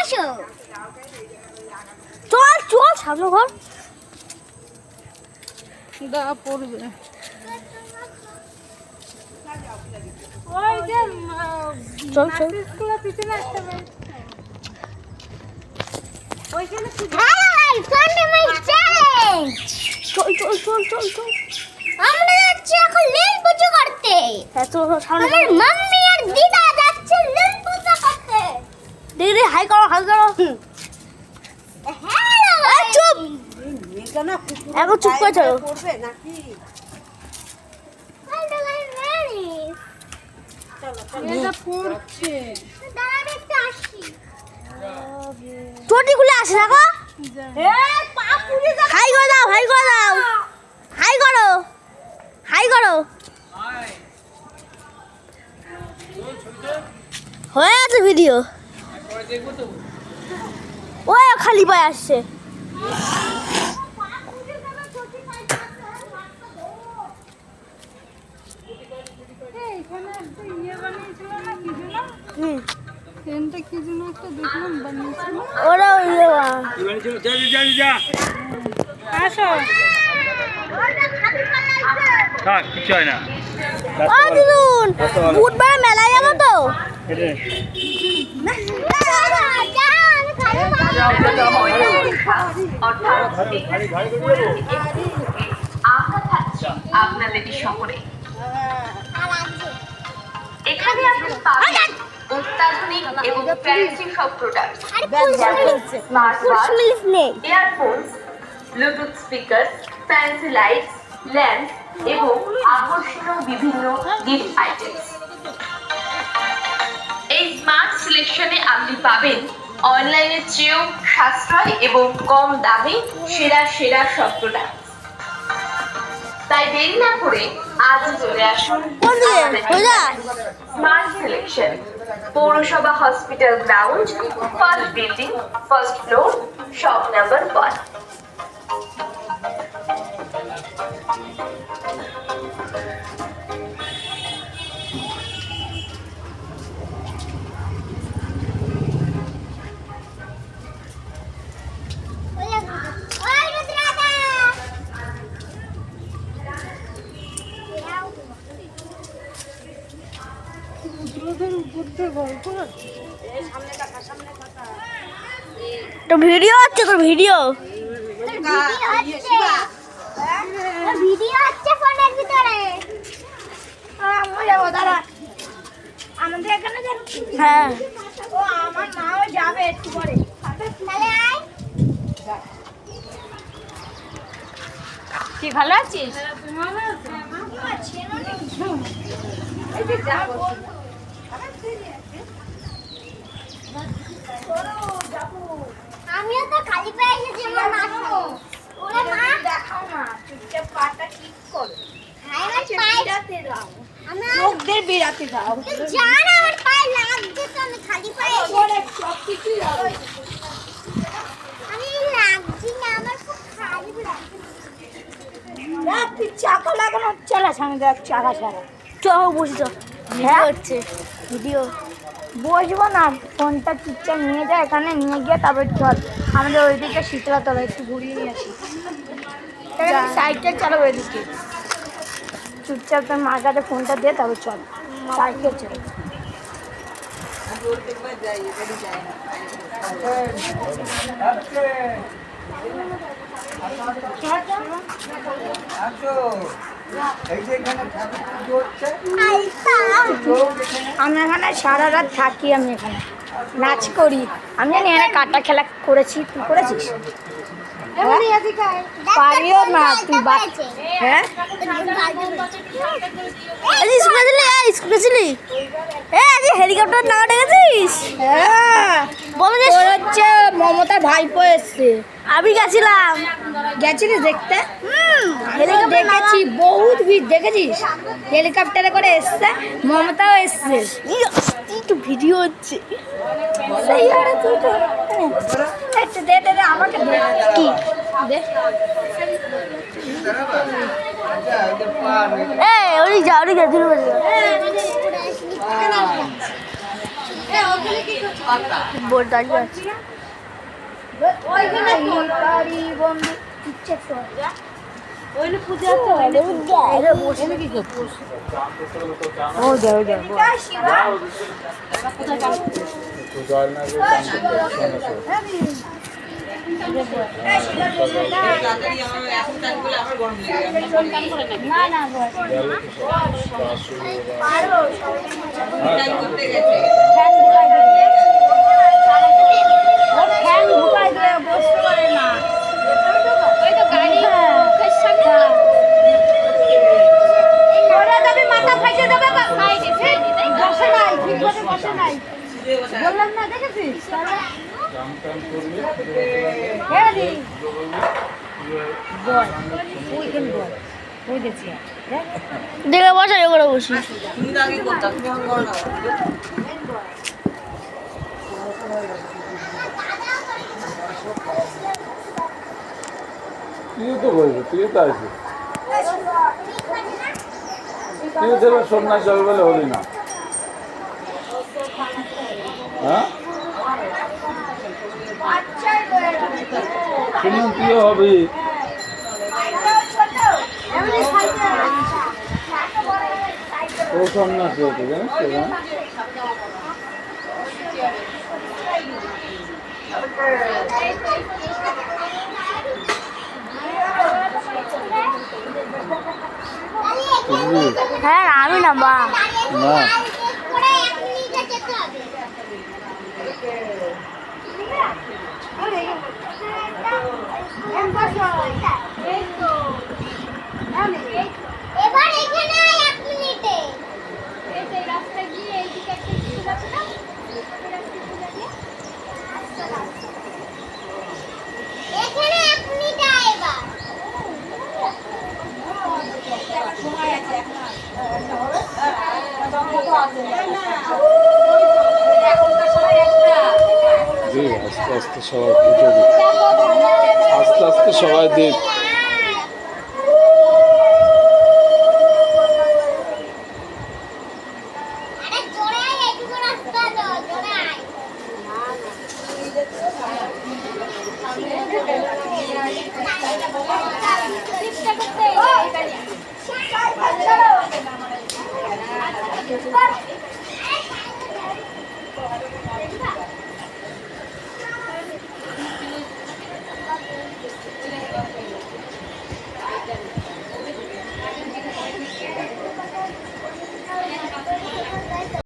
আসো চল চল সামনে ঘর দা পড়বে ওই যে চল চল স্কুলের পিছনে একটা ওইখানে সানডে মাই চ্যালেঞ্জ চল চল চল চল চল আমরা যাচ্ছি এখন লীল পুজো করতে এত সামনে আমার মাম্মি আর দিদা যাচ্ছে লীল পুজো করতে দিদি হাই করো হ্যালো চুপ এখন চুপ করে চলো করবে নাকি এটা পড়ছে দাঁড়া একটু আসি চটি খুলে আসে না গো এ পা পুড়ে যাবে হাই করে দাও হাই করে দাও হাই করো হাই করো হয়ে আছে ভিডিও ওই খালি পায়ে আসছে এখানে একটা ইয়ে বানিয়েছিল না কি যেন ট্রেনটা কি যেন একটা দেখলাম বানিয়েছিল ওরা ইয়ে যা আসো থাক কিছু হয় না ও দিদুন বুধবার মেলায় যাবো তো আমরা থাকছি আপনাদের শহরে এখানে আপনি পাবেন অত্যাধুনিক এবং ফ্যান্সি সব product smart watch earphones Bluetooth speaker fancy lights lamp এবং আকর্ষণীয় বিভিন্ন গিফট আইটেমস এই স্মার্ট সিলেকশনে আপনি পাবেন অনলাইনের চেয়েও সাশ্রয় এবং কম দামে সেরা সেরা সব প্রোডাক্ট তাই দেরি না করে আজ চলে আসুন স্মার্ট সিলেকশন পৌরসভা hospital ground first building first floor shop number 1 ওদের উপর থেকে গল্প আছে তো ভিডিও হচ্ছে তো ভিডিও ভিডিও হচ্ছে ফোনের ভিতরে আমাদের এখানে হ্যাঁ ও আমার মাও যাবে একটু পরে তাহলে আয় কি ভালো আছিস আমিও তো খালি পায়ে এসেছি আমার মা ওরে মা দেখাও না চুপচাপ পাটা ঠিক করো আমার পায়ে রাতে দাও আমার লোকদের বেরাতে দাও জান আমার পায়ে লাগছে তো আমি খালি পায়ে সব কিছুই হবে আমি লাগছি না আমার খুব খালি লাগছে রাত্রি চাকা লাগানো হচ্ছে না সামনে দেখ চাকা ছাড়া চল বসে চল ভিডিও হচ্ছে ভিডিও বসবো না ফোনটা চুপচাপ নিয়ে যা এখানে নিয়ে গিয়ে তারপর চল আমাদের ওইদিকে শীতলা তলা একটু ঘুরিয়ে নিয়ে আসি সাইকেল চালাবো ওইদিকে চুপচাপ তোর মার কাছে ফোনটা দিয়ে তারপর চল সাইকেল চলো আমি এখানে সারা রাত থাকি আমি এখানে নাচ করি আমি জানি এখানে কাটা খেলা করেছি তুই করেছিস পারিও না তুই হ্যাঁ হেলিকপ্টার না ডেকেছিস হ্যাঁ বলে তোর হচ্ছে মমতা ভাইপো এসছে আমি গেছিলাম গেছিলিস দেখতে দেখেছি বহুত ভিড় দেখেছিস হেলিকপ্টারে করে এসছে মমতাও এসছে একটু ভিডিও হচ্ছে একটু দে দে দে আমাকে দে কি দে ওই যা ওই যা বোর্ড দাঁড়িয়ে আছে ওইখানে বন্ধু ইচ্ছে তো ওইলে পূজা তো ওইলে কি করছিস ও যাও যাও না না ফ্যান ঢুকাই দিয়ে বসতে পারে না ওই তো গাড়ি মুখের সামনে ওরা যাবে মাথা ফাইটে যাবে বসে নাই ঠিক করে বসে নাই বললাম না দেখেছিস দেখে বসা করে বসি তুই তো বলবি তুই তো আসবি তুই দেবে সন্ন্যাস হবে বলে হলি না হ্যাঁ শুনুন তুইও হবি ও সন্ন্যাস হয়েছে জানিস তো না হ্যাঁ আমি না মা না এবার এখানে 1 মিনিটে এই রাস্তা গিয়ে এই দিকে একটা স্কুল আছে না এখানে 1 মিনিটে এবার সময় আছে আস্তে আস্তে সবাই পুজো দিক আস্তে আস্তে সবাই দিক আরে জোরে আয় একটু রাস্তা দাও জোরে আয় চেষ্টা করতে